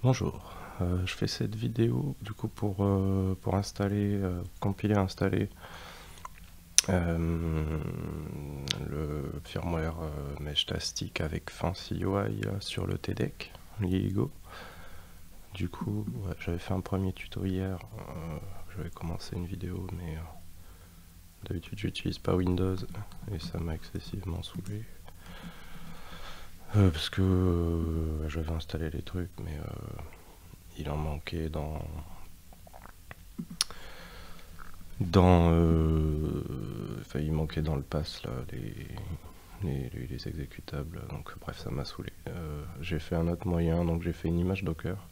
Bonjour, je fais cette vidéo du coup pour installer, compiler, installer le firmware Meshtastic avec FancyUI sur le TDEC Liligo. Du coup, ouais, j'avais fait un premier tuto hier, j'avais commencé une vidéo, mais d'habitude j'utilise pas Windows et ça m'a excessivement saoulé. Parce que j'avais installé les trucs, mais il en manquait enfin, il manquait dans le pass là, les exécutables, donc bref, ça m'a saoulé. J'ai fait un autre moyen, donc j'ai fait une image Docker.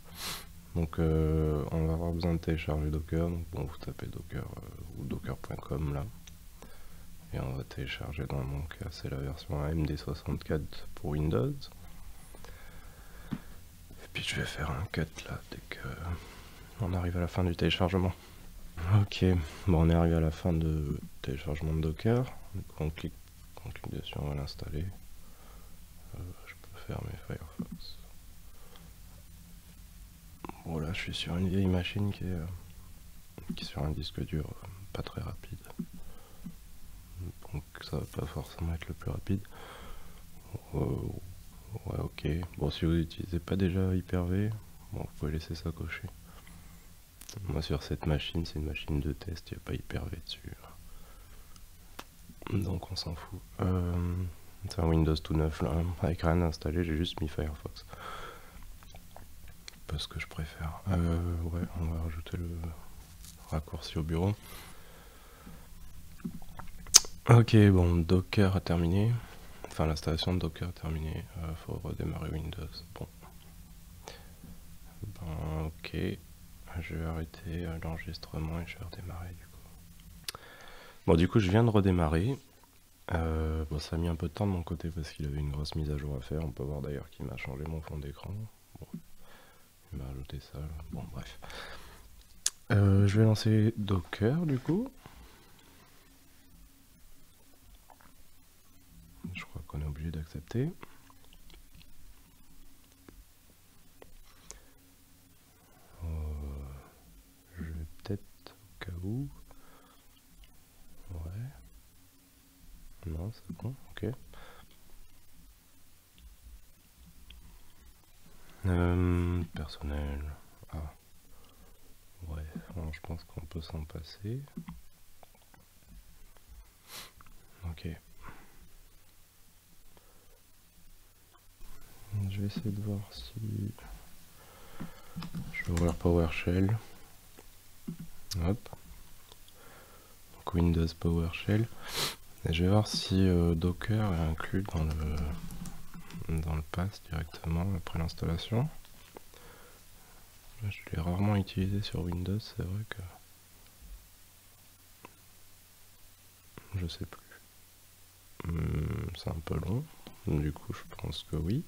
Donc on va avoir besoin de télécharger Docker, donc bon, vous tapez Docker ou docker.com là, et on va télécharger, dans mon cas c'est la version AMD64 pour Windows. Et puis je vais faire un cut là dès qu'on arrive à la fin du téléchargement. Ok, bon, on est arrivé à la fin de téléchargement de Docker. Donc on clique dessus, on va l'installer. Je peux fermer Firefox. Voilà, je suis sur une vieille machine qui est sur un disque dur pas très rapide. Donc ça va pas forcément être le plus rapide. Ouais, ok. Bon, si vous n'utilisez pas déjà Hyper-V, bon, vous pouvez laisser ça cocher. Moi sur cette machine, c'est une machine de test, il n'y a pas Hyper-V dessus. Donc on s'en fout. C'est un Windows tout neuf là, avec rien installé, j'ai juste mis Firefox. Parce que je préfère. Ouais, on va rajouter le raccourci au bureau. Ok, bon, Docker a terminé. Enfin, l'installation de Docker a terminé. Faut redémarrer Windows. Bon. Ben, ok. Je vais arrêter l'enregistrement et je vais redémarrer du coup. Bon, du coup, je viens de redémarrer. Bon, ça a mis un peu de temps de mon côté parce qu'il avait une grosse mise à jour à faire. On peut voir d'ailleurs qu'il m'a changé mon fond d'écran. Bon, il m'a ajouté ça. Bon, bref. Je vais lancer Docker du coup. Je crois qu'on est obligé d'accepter. Je vais peut-être au cas où. Ouais. Non, c'est bon, ok. Personnel. Ah. Ouais, alors je pense qu'on peut s'en passer. Ok. Je vais essayer de voir si... Je vais ouvrir PowerShell. Hop. Donc Windows PowerShell. Et je vais voir si Docker est inclus dans le pass directement après l'installation. Je l'ai rarement utilisé sur Windows, c'est vrai que... Je sais plus. C'est un peu long. Du coup, je pense que oui.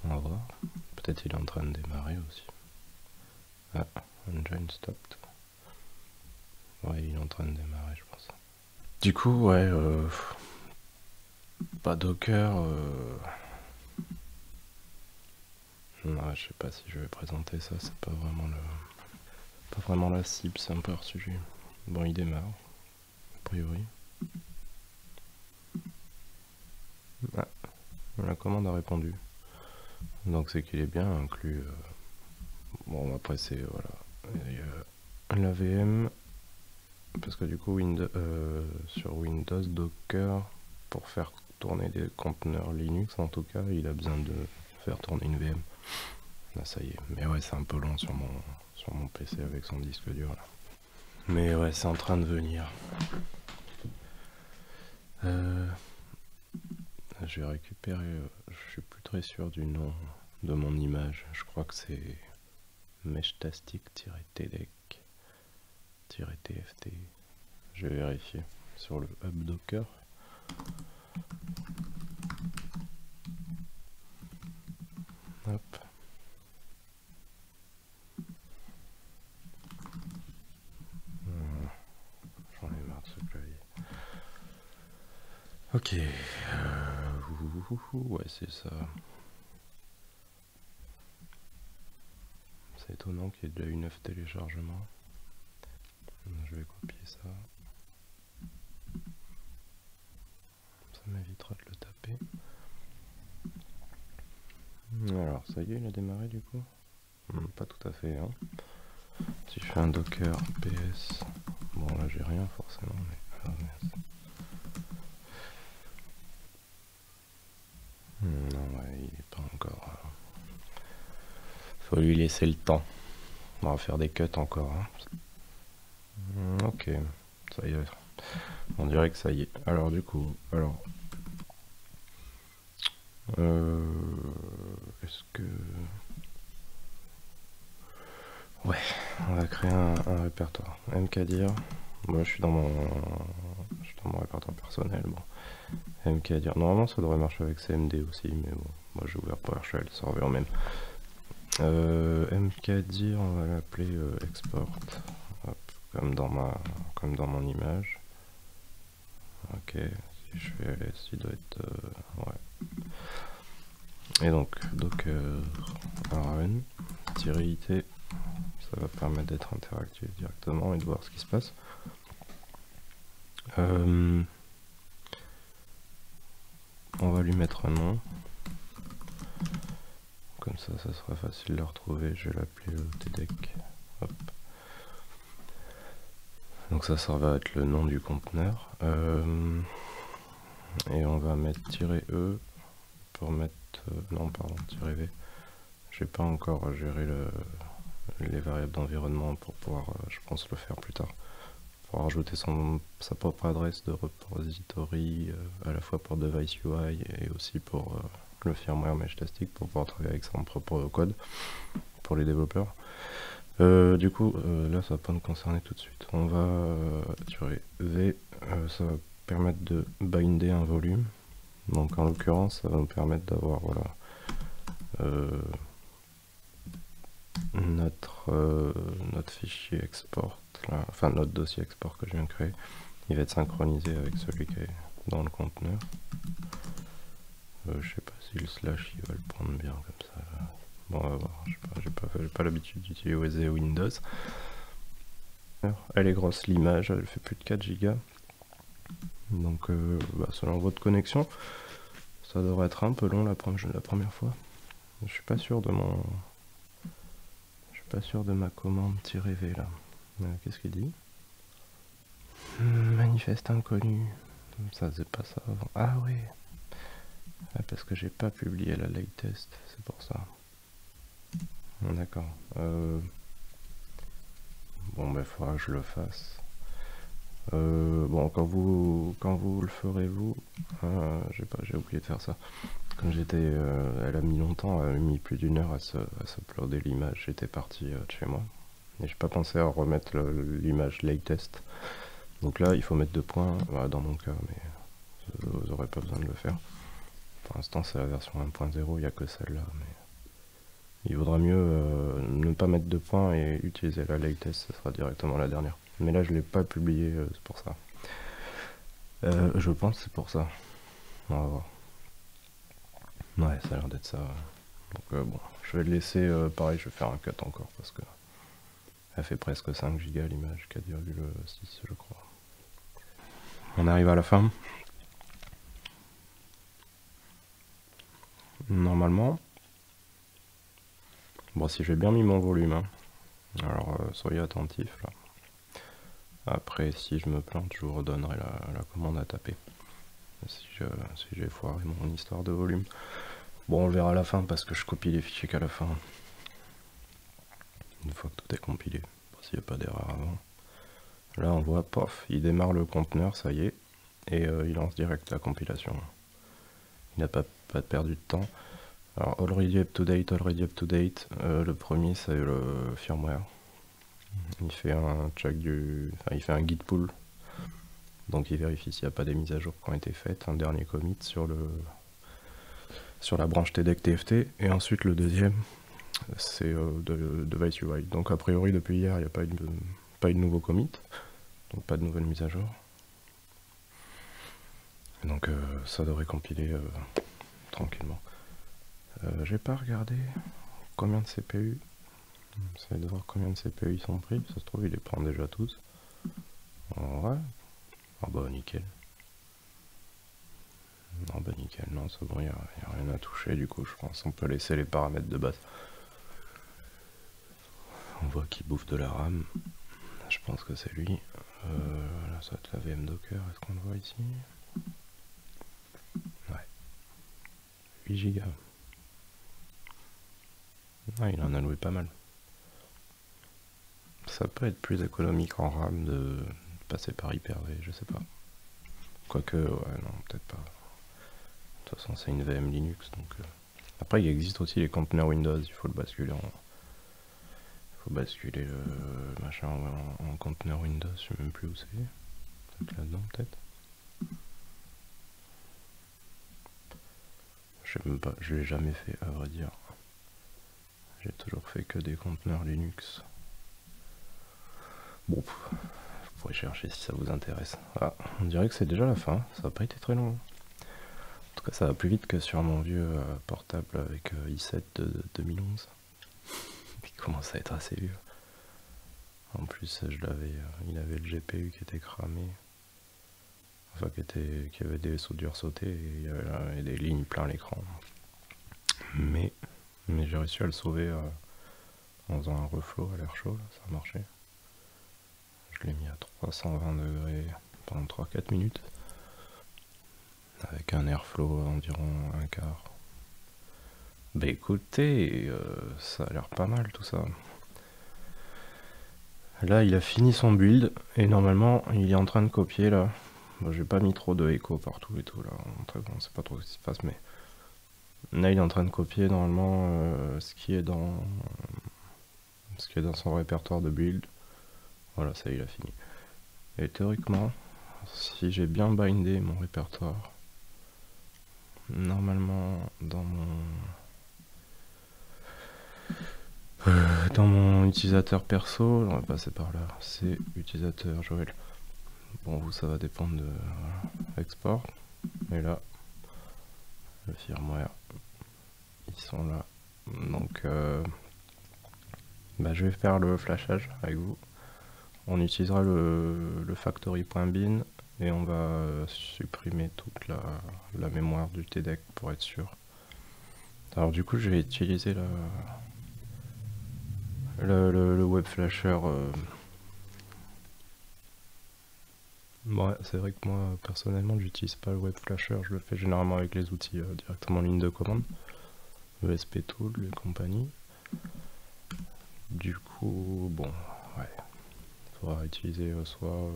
On va voir. Peut-être il est en train de démarrer aussi. Ah, engine stopped. Ouais, il est en train de démarrer, je pense. Du coup, ouais, pas Docker. Non, je sais pas si je vais présenter ça. C'est pas vraiment la cible. C'est un peu hors sujet. Bon, il démarre, a priori. Ah, la commande a répondu. Donc c'est qu'il est bien inclus. Bon, après c'est voilà. La VM, parce que du coup sur Windows Docker, pour faire tourner des conteneurs Linux en tout cas, il a besoin de faire tourner une VM. Là ça y est. Mais ouais, c'est un peu long sur mon PC avec son disque dur là. Mais ouais, c'est en train de venir. Je vais récupérer. Je suis plus très sûr du nom de mon image. Je crois que c'est Meshtastic-TDEC-TFT. Je vais vérifier sur le hub Docker. Hop. J'en ai marre de ce clavier. Ok. Ouais, c'est ça. C'est étonnant qu'il y ait déjà eu 9 téléchargements. Je vais copier ça. Ça m'évitera de le taper. Alors, ça y est, il a démarré du coup? Pas tout à fait, hein. Si je fais un docker ps, bon là j'ai rien forcément, mais... non, ouais, il est pas encore... Faut lui laisser le temps. On va faire des cuts encore, hein. Ok, ça y est. On dirait que ça y est. Alors du coup, est-ce que... Ouais, on va créer un répertoire. MKDir. Moi je suis dans mon répertoire personnel. Bon. MKDir. Normalement ça devrait marcher avec CMD aussi, mais bon, moi j'ai ouvert PowerShell, ça revient au même. MKDir, on va l'appeler export. Hop, comme dans mon image. Ok, si je fais ls, il doit être... ouais. Et donc, docker run, -it, ça va permettre d'être interactif directement et de voir ce qui se passe. On va lui mettre un nom. Comme ça sera facile de le retrouver. Je vais l'appeler tdec. Hop. Donc ça va être le nom du conteneur. Et on va mettre -e pour mettre... non, pardon, -v. J'ai pas encore géré les variables d'environnement pour pouvoir, je pense, le faire plus tard. Pour rajouter sa propre adresse de repository, à la fois pour device UI et aussi pour le firmware Meshtastic, pour pouvoir travailler avec son propre code pour les développeurs. Du coup, là ça va pas nous concerner tout de suite. On va -v, ça va permettre de binder un volume. Donc en l'occurrence, ça va nous permettre d'avoir voilà, notre fichier export, là, enfin notre dossier export que je viens de créer. Il va être synchronisé avec celui qui est dans le conteneur. Je sais pas si le slash il va le prendre bien comme ça. Bon, on va voir. J'ai pas l'habitude d'utiliser Windows. Elle est grosse l'image, elle fait plus de 4 Go. Donc selon votre connexion, ça devrait être un peu long la première fois. Je suis pas sûr de ma commande -v là. Qu'est-ce qu'il dit? Manifeste inconnu. Ça faisait pas ça avant. Ah oui. Ah, parce que j'ai pas publié la latest, c'est pour ça. D'accord. Bon, il faudra que je le fasse. Bon, quand vous le ferez vous, j'ai oublié de faire ça. Comme j'étais, elle a mis longtemps, elle a mis plus d'1 heure à s'uploader l'image. J'étais parti de chez moi et j'ai pas pensé à remettre l'image latest. Donc là, il faut mettre 2 points, voilà, dans mon cas, mais vous n'aurez pas besoin de le faire. Pour l'instant, c'est la version 1.0, il n'y a que celle-là, mais il vaudra mieux ne pas mettre 2 points et utiliser la latest, ce sera directement la dernière. Mais là, je l'ai pas publié, c'est pour ça. Je pense que c'est pour ça. On va voir. Ouais, ça a l'air d'être ça. Donc bon, je vais le laisser, pareil, je vais faire un cut encore, parce que elle fait presque 5 Go l'image, 4,6 je crois. On arrive à la fin. Normalement, bon, si j'ai bien mis mon volume, hein. Alors soyez attentifs là. Après, si je me plante, je vous redonnerai la commande à taper. Si j'ai foiré mon histoire de volume. Bon, on le verra à la fin parce que je copie les fichiers qu'à la fin. Une fois que tout est compilé, s'il n'y a pas d'erreur avant. Là, on voit, pof, il démarre le conteneur, ça y est, et il lance direct la compilation. Il n'a pas perdu de temps. Alors, already up to date. Le premier, c'est le firmware. Il fait un check il fait un git pull. Donc il vérifie s'il n'y a pas des mises à jour qui ont été faites. Un dernier commit sur la branche tdec tft. Et ensuite le deuxième, c'est de device UI. Donc a priori depuis hier, il n'y a pas eu de nouveau commit. Donc pas de nouvelle mise à jour. Donc ça devrait compiler tranquillement. J'ai pas regardé combien de CPU. Essayez de voir combien de CPU ils sont pris, ça se trouve il les prend déjà tous. Ouais. Ah bah nickel. Non bah nickel, non c'est bon, il n'y a rien à toucher du coup je pense. On peut laisser les paramètres de base. On voit qu'il bouffe de la RAM. Je pense que c'est lui. Là ça va être la VM Docker, est-ce qu'on le voit ici? Ouais. 8 Go. Ah, il en a loué pas mal. Ça peut être plus économique en RAM de passer par Hyper-V, je sais pas. Quoique, ouais, non, peut-être pas. De toute façon, c'est une VM Linux, donc... Après, il existe aussi les conteneurs Windows, il faut le basculer en... Il faut basculer le machin en conteneur Windows, je sais même plus où c'est. Peut-être là-dedans, peut-être. Je sais même pas, je l'ai jamais fait, à vrai dire. J'ai toujours fait que des conteneurs Linux. Bon, vous pourrez chercher si ça vous intéresse. Ah, on dirait que c'est déjà la fin, ça n'a pas été très long. En tout cas, ça va plus vite que sur mon vieux portable avec i7 de 2011. Il commence à être assez vieux. En plus, il avait le GPU qui était cramé. Enfin, qui avait des soudures sautées et il y avait des lignes plein l'écran. Mais j'ai réussi à le sauver en faisant un reflow à l'air chaud, là, ça a marché. Je l'ai mis à 320 degrés pendant 3-4 minutes. Avec un airflow environ un quart. Bah écoutez, ça a l'air pas mal tout ça. Là il a fini son build et normalement il est en train de copier là. Bon, j'ai pas mis trop de écho partout et tout là, on sait pas trop ce qui se passe, mais là il est en train de copier normalement ce qui est dans son répertoire de build. Voilà, ça il a fini. Et théoriquement, si j'ai bien bindé mon répertoire, normalement dans mon utilisateur perso, on va passer par là, c'est utilisateur Joël. Bon, vous ça va dépendre de export. Et là, le firmware, ils sont là. Donc, je vais faire le flashage avec vous. On utilisera le factory.bin et on va supprimer toute la mémoire du TDEC pour être sûr. Alors du coup, je vais utiliser le web flasher. Ouais, c'est vrai que moi, personnellement, j'utilise pas le web flasher, je le fais généralement avec les outils directement en ligne de commande. ESP Tool et compagnie. Du coup, bon, ouais, il faudra utiliser soit,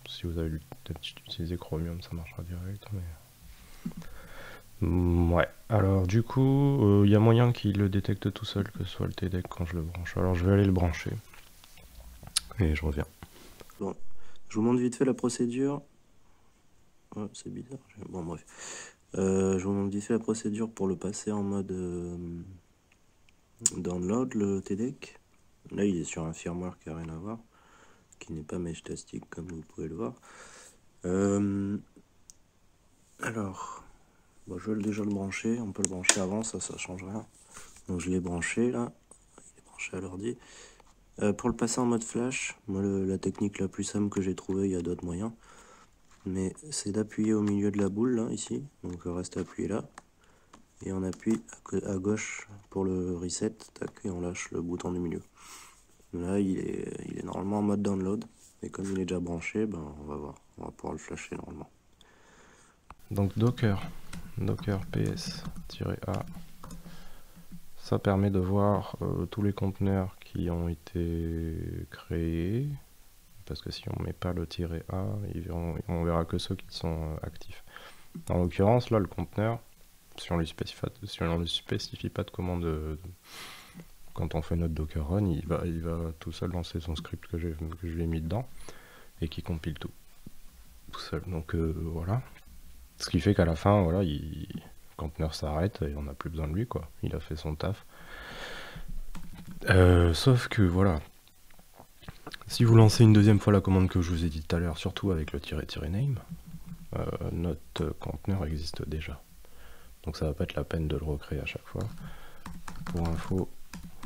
si vous avez peut-être utilisé Chromium, ça marchera direct, mais... ouais, alors du coup, il y a moyen qu'il le détecte tout seul, que ce soit le TDEC quand je le branche. Alors je vais aller le brancher, et je reviens. Bon, je vous montre vite fait la procédure. Oh, c'est bizarre. Bon, bref. Je vous montre vite fait la procédure pour le passer en mode download, le TDEC. Là, il est sur un firmware qui n'a rien à voir, qui n'est pas Meshtastic comme vous pouvez le voir. Alors, bon, je vais déjà le brancher. On peut le brancher avant, ça change rien. Donc je l'ai branché là. Il est branché à l'ordi. Pour le passer en mode flash, moi, la technique la plus simple que j'ai trouvée, il y a d'autres moyens, mais c'est d'appuyer au milieu de la boule là, ici. Donc reste appuyé là. Et on appuie à gauche pour le reset, tac, et on lâche le bouton du milieu. Là, il est normalement en mode download, et comme il est déjà branché, ben, on va voir, on va pouvoir le flasher normalement. Donc docker ps-a, ça permet de voir tous les conteneurs qui ont été créés, parce que si on met pas le -a, on verra que ceux qui sont actifs. En l'occurrence, là, le conteneur, si on ne lui spécifie pas de commande quand on fait notre docker run, il va tout seul lancer son script que je lui ai mis dedans et qui compile tout seul. Donc voilà. Ce qui fait qu'à la fin, voilà, le conteneur s'arrête et on n'a plus besoin de lui, quoi. Il a fait son taf. Sauf que voilà, si vous lancez une deuxième fois la commande que je vous ai dit tout à l'heure, surtout avec le -name, notre conteneur existe déjà. Donc ça va pas être la peine de le recréer à chaque fois. Pour info,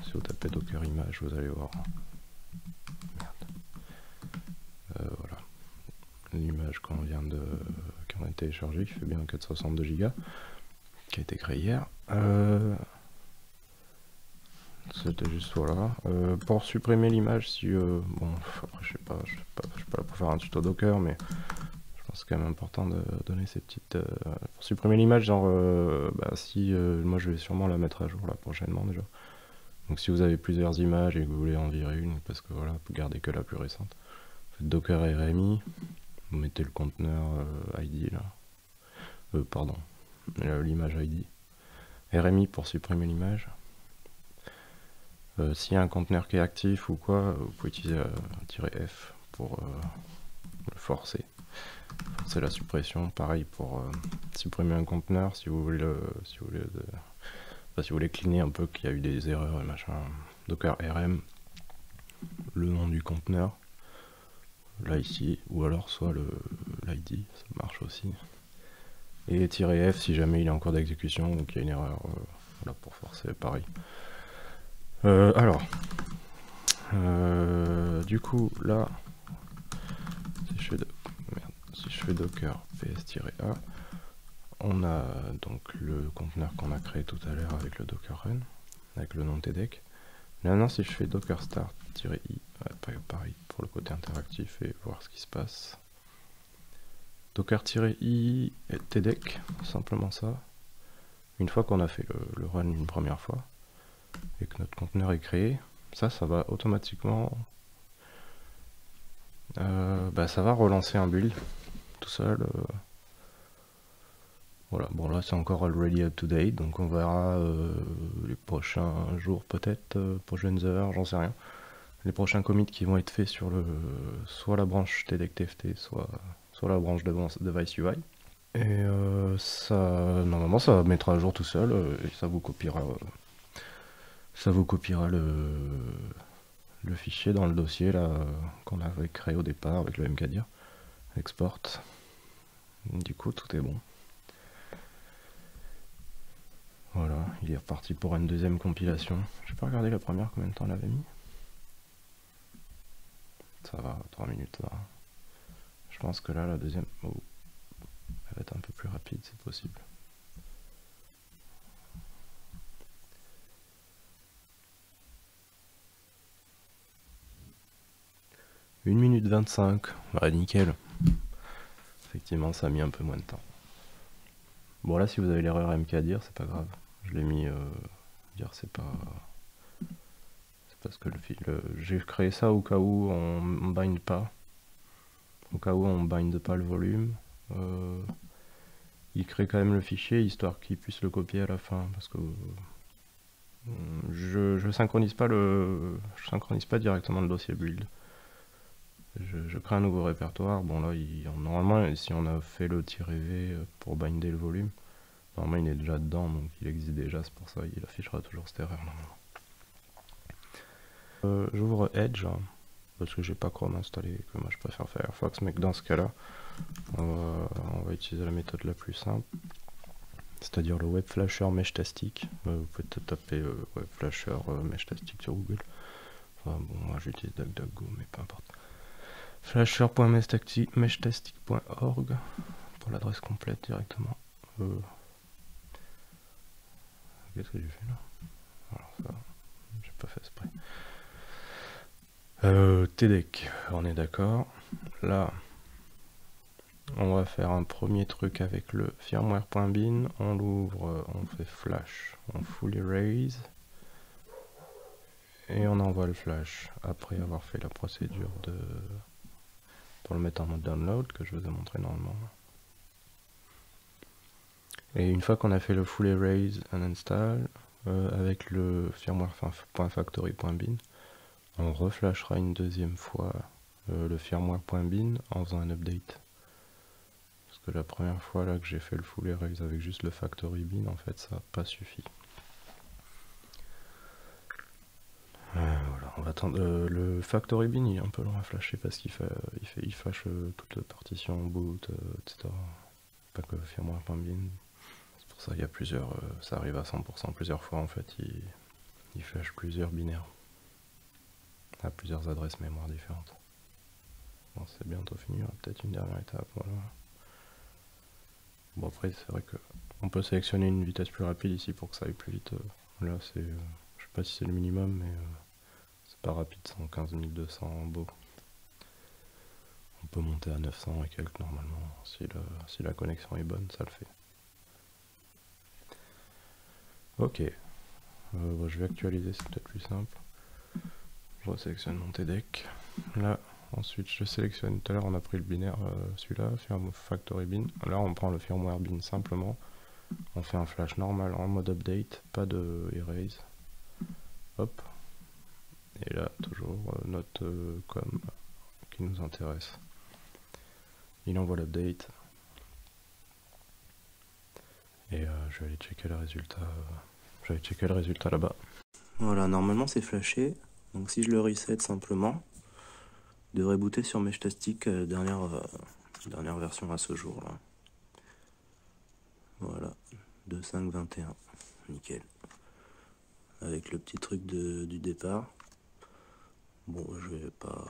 si vous tapez Docker image, vous allez voir. Voilà. L'image qu'on vient de télécharger, qui fait bien 462 Go, qui a été créé hier. C'était juste voilà. Pour supprimer l'image, si bon, après je sais pas là pour faire un tuto Docker, mais je pense que c'est quand même important de donner ces petites. Pour supprimer l'image, genre, si moi je vais sûrement la mettre à jour là prochainement déjà. Donc si vous avez plusieurs images et que vous voulez en virer une, parce que voilà, vous gardez que la plus récente, faites Docker RMI, vous mettez le conteneur ID là, pardon, l'image ID, RMI pour supprimer l'image. S'il y a un conteneur qui est actif ou quoi, vous pouvez utiliser -F pour le forcer. C'est la suppression, pareil pour supprimer un conteneur si vous voulez si vous voulez cleaner un peu qu'il y a eu des erreurs et machin. Docker RM, le nom du conteneur, là ici, ou alors soit l'ID, ça marche aussi. Et -F si jamais il est en cours d'exécution ou qu'il y a une erreur, voilà, pour forcer, pareil. Alors, du coup, là, si je fais docker ps-a, on a donc le conteneur qu'on a créé tout à l'heure avec le docker run, avec le nom tdec. Maintenant, si je fais docker start-i, pareil pour le côté interactif et voir ce qui se passe. Docker-i et tdec, simplement ça. Une fois qu'on a fait le run une première fois, et que notre conteneur est créé, ça va automatiquement ça va relancer un build tout seul. Voilà, bon là c'est encore already up to date, donc on verra les prochains jours peut-être, prochaines heures, j'en sais rien. Les prochains commits qui vont être faits sur soit la branche tdec-tft, soit la branche device UI. Et normalement ça mettra à jour tout seul et ça vous copiera le fichier dans le dossier là qu'on avait créé au départ avec le mkdir. Export. Du coup tout est bon. Voilà, il est reparti pour une deuxième compilation. J'ai pas regardé la première, combien de temps elle avait mis. Ça va, 3 minutes là. Je pense que là la deuxième, elle va être un peu plus rapide, c'est possible. « 1 minute 25, ouais, nickel. Effectivement, ça a mis un peu moins de temps. Bon, là, si vous avez l'erreur mkdir, c'est pas grave. Je l'ai mis. Dire, c'est parce que j'ai créé ça au cas où on bind pas. Au cas où on bind pas le volume. Il crée quand même le fichier histoire qu'il puisse le copier à la fin. Parce que. Je synchronise pas directement le dossier build. Je crée un nouveau répertoire. Bon là, normalement, si on a fait le -v pour binder le volume, normalement il est déjà dedans, donc il existe déjà, c'est pour ça il affichera toujours cette erreur normalement. J'ouvre Edge, parce que j'ai pas Chrome installé, que moi je préfère Firefox, mais que dans ce cas-là, on va utiliser la méthode la plus simple, c'est-à-dire le WebFlasher Meshtastic. Vous pouvez taper WebFlasher Meshtastic sur Google. Enfin bon, moi j'utilise DuckDuckGo, mais peu importe. Flasher.meshtastic.org pour l'adresse complète directement. Qu'est-ce que j'ai fait là? Alors ça, j'ai pas fait exprès. tdec, on est d'accord. Là, on va faire un premier truc avec le firmware.bin. On l'ouvre, on fait flash, on full erase. Et on envoie le flash après avoir fait la procédure pour le mettre en mode download que je vous ai montré normalement. Et une fois qu'on a fait le full erase and install avec le firmware.factory.bin, on reflashera une deuxième fois le firmware.bin en faisant un update. Parce que la première fois là que j'ai fait le full erase avec juste le factory bin, en fait ça n'a pas suffi. Voilà, on va attendre. Le factory bin il est un peu long à flasher parce qu'il flash toute la partition boot, etc. Pas que firmware.bin. C'est pour ça il y a plusieurs. Ça arrive à 100% plusieurs fois en fait. il flash plusieurs binaires à plusieurs adresses mémoire différentes. Bon, c'est bientôt fini, on a peut-être une dernière étape, voilà. Bon, après c'est vrai que on peut sélectionner une vitesse plus rapide ici pour que ça aille plus vite. Là c'est, je sais pas si c'est le minimum, mais c'est pas rapide, 115 200 beau. On peut monter à 900 et quelques normalement, si la connexion est bonne, ça le fait. Ok, bon, je vais actualiser, c'est peut-être plus simple. Je resélectionne mon TDEC. Là, ensuite je sélectionne, tout à l'heure on a pris le binaire, celui-là, Factory Bin. Là on prend le firmware bin simplement. On fait un flash normal en mode update, pas de erase. Hop. Et là, toujours notre com qui nous intéresse. Il envoie l'update. Et je vais aller checker le résultat. Je vais aller checker le résultat là-bas. Voilà, normalement c'est flashé. Donc si je le reset simplement, il devrait booter sur Meshtastic, dernière version à ce jour là. Voilà, 2.5.21, nickel. Avec le petit truc du départ. Bon, je vais pas...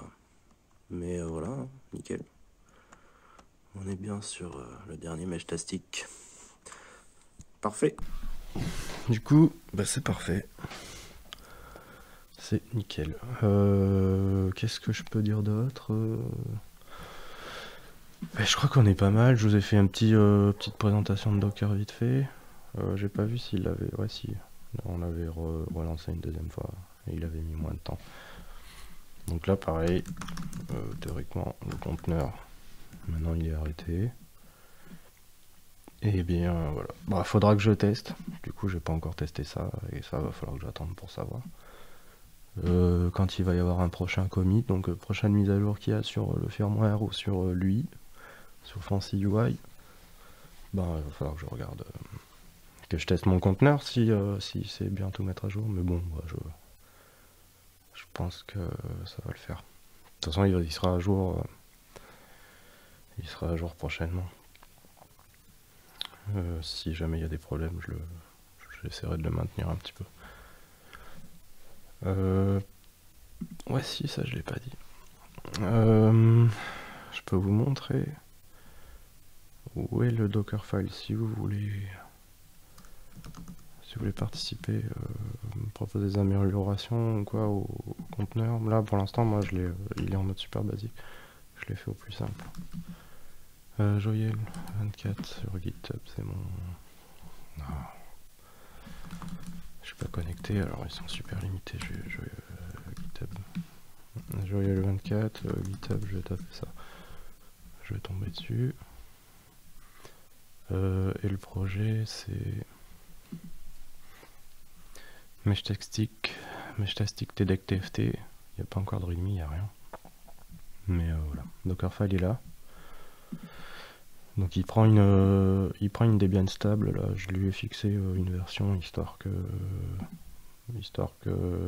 Mais voilà, nickel. On est bien sur le dernier Meshtastic. Parfait. Du coup, bah c'est parfait. C'est nickel. Qu'est-ce que je peux dire d'autre? Je crois qu'on est pas mal. Je vous ai fait une petite présentation de Docker vite fait. J'ai pas vu s'il avait... Ouais, si. On avait relancé une deuxième fois. Et il avait mis moins de temps. Donc là, pareil. Théoriquement, le conteneur, maintenant il est arrêté. Et bien, voilà. Bah, faudra que je teste. Du coup, j'ai pas encore testé ça. Et ça, va falloir que j'attende pour savoir. Quand il va y avoir un prochain commit, donc prochaine mise à jour qu'il y a sur le firmware ou sur lui, sur Fancy UI, ben il va falloir que je regarde, que je teste mon conteneur si c'est bientôt mettre à jour, mais bon, bah, je pense que ça va le faire. De toute façon, il sera à jour, prochainement. Si jamais il y a des problèmes, j'essaierai de le maintenir un petit peu. Ouais, si, ça je l'ai pas dit. Je peux vous montrer où est le Dockerfile si vous voulez participer, me proposer des améliorations ou quoi au conteneur. Là pour l'instant moi il est en mode super basique. Je l'ai fait au plus simple. Joyel 24 sur GitHub, c'est mon... Non. Je suis pas connecté, alors ils sont super limités. GitHub. Joyel 24, GitHub, je vais taper ça. Je vais tomber dessus. Et le projet c'est Meshtastic TDEC TFT. Il n'y a pas encore de readme, il n'y a rien. Mais voilà, Dockerfile est là. Donc il prend une Debian stable, là je lui ai fixé une version histoire que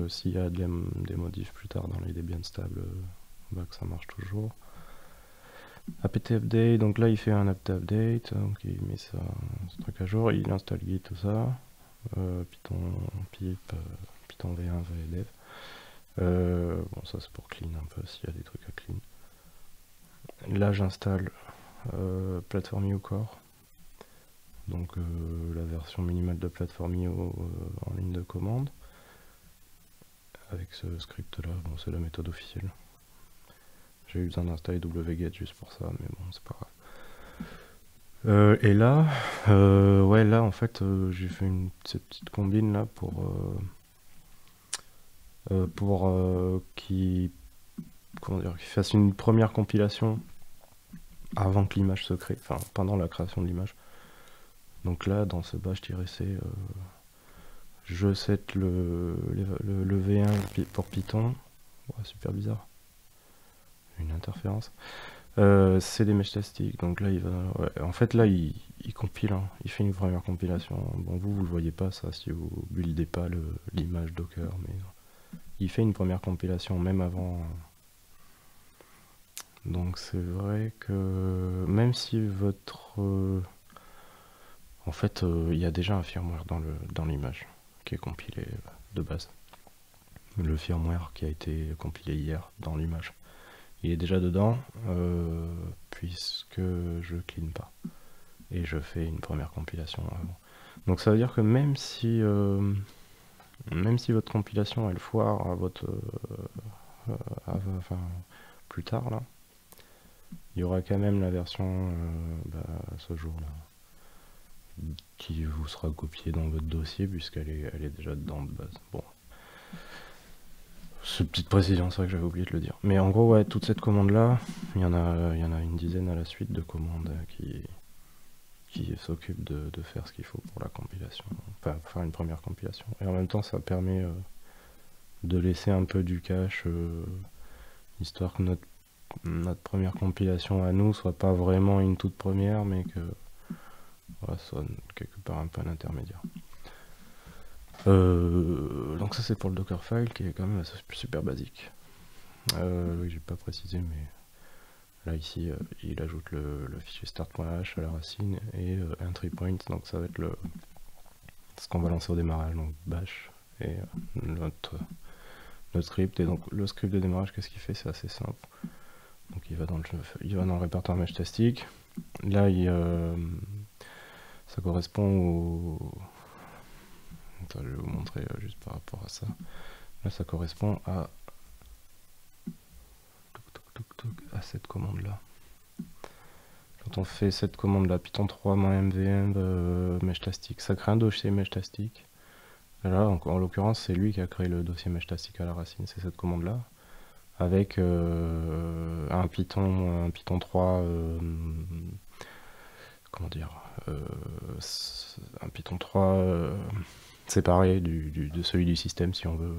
s'il y a des modifs plus tard dans les Debian stables, bah, que ça marche toujours. apt update, donc là il fait un apt update, donc il met ce truc à jour, il installe Git, tout ça, Python pip, Python v1, vdev. Bon ça c'est pour clean un peu s'il y a des trucs à clean. Là j'installe Platformio Core, donc la version minimale de Platformio en ligne de commande, avec ce script là, bon c'est la méthode officielle. J'ai eu besoin d'installer wget juste pour ça, mais bon c'est pas grave. Et là, ouais là en fait j'ai fait cette petite combine là pour qu'il fasse une première compilation avant que l'image se crée, enfin pendant la création de l'image. Donc là dans ce bash-c, je set le V1 pour Python. Ouais, super bizarre, une interférence. C'est des Meshtastic, donc là il va... Ouais, en fait là il compile, hein. Il fait une première compilation. Bon vous le voyez pas ça si vous buildez pas l'image Docker, mais il fait une première compilation même avant. Donc c'est vrai que même si votre... en fait il y a déjà un firmware dans l'image qui est compilé de base. le firmware qui a été compilé hier dans l'image. Il est déjà dedans, puisque je clean pas. Et je fais une première compilation avant. Donc ça veut dire que même si votre compilation elle foire à votre enfin plus tard là, il y aura quand même la version ce jour-là qui vous sera copiée dans votre dossier puisqu'elle est déjà dedans de base. Bon. C'est une petite précision, c'est vrai que j'avais oublié de le dire. Mais en gros, ouais, toute cette commande-là, il y en a une dizaine à la suite de commandes qui s'occupent de faire ce qu'il faut pour la compilation. Enfin, faire une première compilation. Et en même temps, ça permet de laisser un peu du cache, histoire que notre première compilation à nous soit pas vraiment une toute première, mais que voilà, soit quelque part un peu un intermédiaire. Donc ça c'est pour le Dockerfile qui est quand même super basique. J'ai pas précisé, mais là ici il ajoute le fichier start.h à la racine et entry point, donc ça va être ce qu'on va lancer au démarrage, donc bash et notre script. Et donc le script de démarrage, qu'est-ce qu'il fait? C'est assez simple. Donc il va dans le répertoire meshtastic. Là ça correspond au... Attends, je vais vous montrer juste par rapport à ça. Là ça correspond à cette commande là. Quand on fait cette commande là, python 3 -mvm meshtastic, ça crée un dossier meshtastic. Là en l'occurrence c'est lui qui a créé le dossier meshtastic à la racine, c'est cette commande là, avec un Python 3 comment dire, un Python 3 séparé de celui du système si on veut.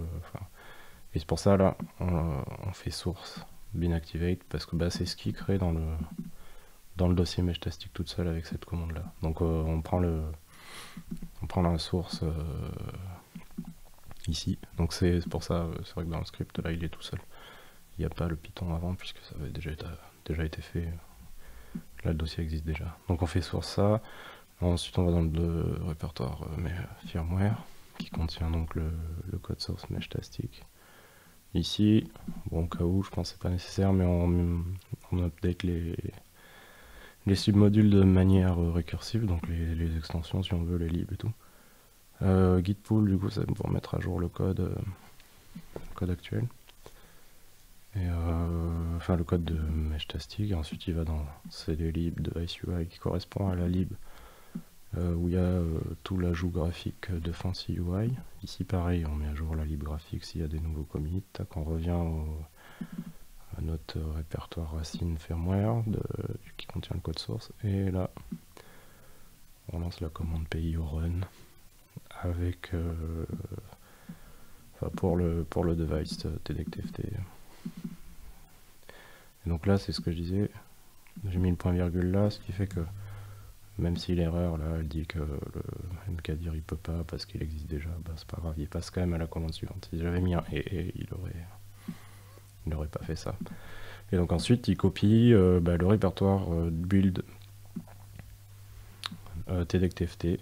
Et c'est pour ça là on fait source binactivate parce que c'est ce qui crée dans le dossier meshtastic toute seule avec cette commande là. Donc on prend la source ici. Donc c'est pour ça, c'est vrai que dans le script là il est tout seul. Il n'y a pas le Python avant puisque ça avait déjà été fait. Là le dossier existe déjà. Donc on fait source ça. Ensuite on va dans le répertoire firmware qui contient donc le code source meshtastic. Ici, bon au cas où je pense que c'est pas nécessaire, mais on update les submodules de manière récursive, donc les extensions si on veut, les libs et tout. Git pull, du coup c'est pour mettre à jour le code actuel. Et enfin le code de meshtastic, et ensuite il va dans cdlib de IceUI qui correspond à la lib où il y a tout l'ajout graphique de Fancy UI. Ici pareil, on met à jour la lib graphique s'il y a des nouveaux commits. Tac, on revient à notre répertoire racine firmware qui contient le code source. Et là, on lance la commande PIO run avec pour le device TDECTFT. Et donc là, c'est ce que je disais. J'ai mis le point virgule là, ce qui fait que même si l'erreur là elle dit que le mkdir il peut pas parce qu'il existe déjà, c'est pas grave, il passe quand même à la commande suivante. Si j'avais mis un et il aurait pas fait ça. Et donc ensuite il copie le répertoire build TDECTFT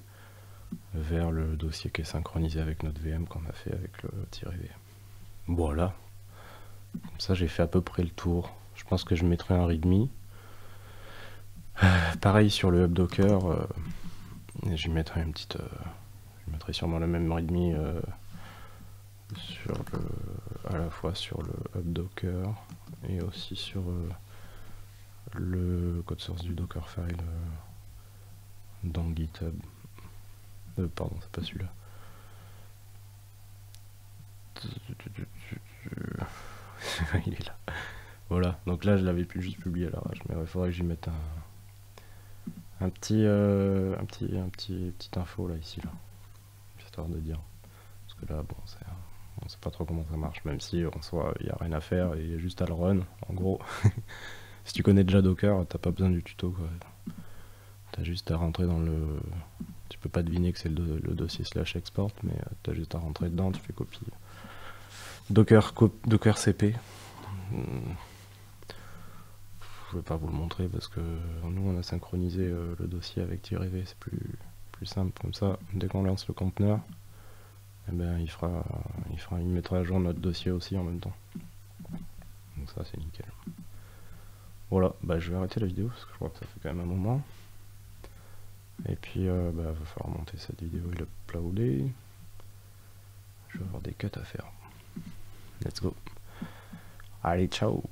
vers le dossier qui est synchronisé avec notre VM qu'on a fait avec le -v. Voilà. Comme ça j'ai fait à peu près le tour. Je pense que je mettrai un readme. Pareil sur le hub Docker, je mettrai une petite, je mettrai sûrement le même readme à la fois sur le hub Docker et aussi sur le code source du Dockerfile dans GitHub. Pardon, c'est pas celui-là. Il est là. Voilà, donc là je l'avais pu juste publier à l'arrache, mais il faudrait que j'y mette un petit info là ici là, histoire de dire, parce que là bon on sait pas trop comment ça marche, même si en soi il n'y a rien à faire et il y a juste à le run en gros. Si tu connais déjà Docker, t'as pas besoin du tuto quoi. T'as juste à rentrer dans le, tu peux pas deviner que c'est le dossier /export, mais t'as juste à rentrer dedans, tu fais copie Docker cp. Je vais pas vous le montrer parce que nous on a synchronisé le dossier avec -v, c'est plus simple comme ça. Dès qu'on lance le conteneur, et ben il mettra à jour notre dossier aussi en même temps. Donc ça c'est nickel. Voilà, bah je vais arrêter la vidéo parce que je crois que ça fait quand même un moment. Et puis va falloir monter cette vidéo et l'uploader. Je vais avoir des cuts à faire. Let's go. Allez, ciao.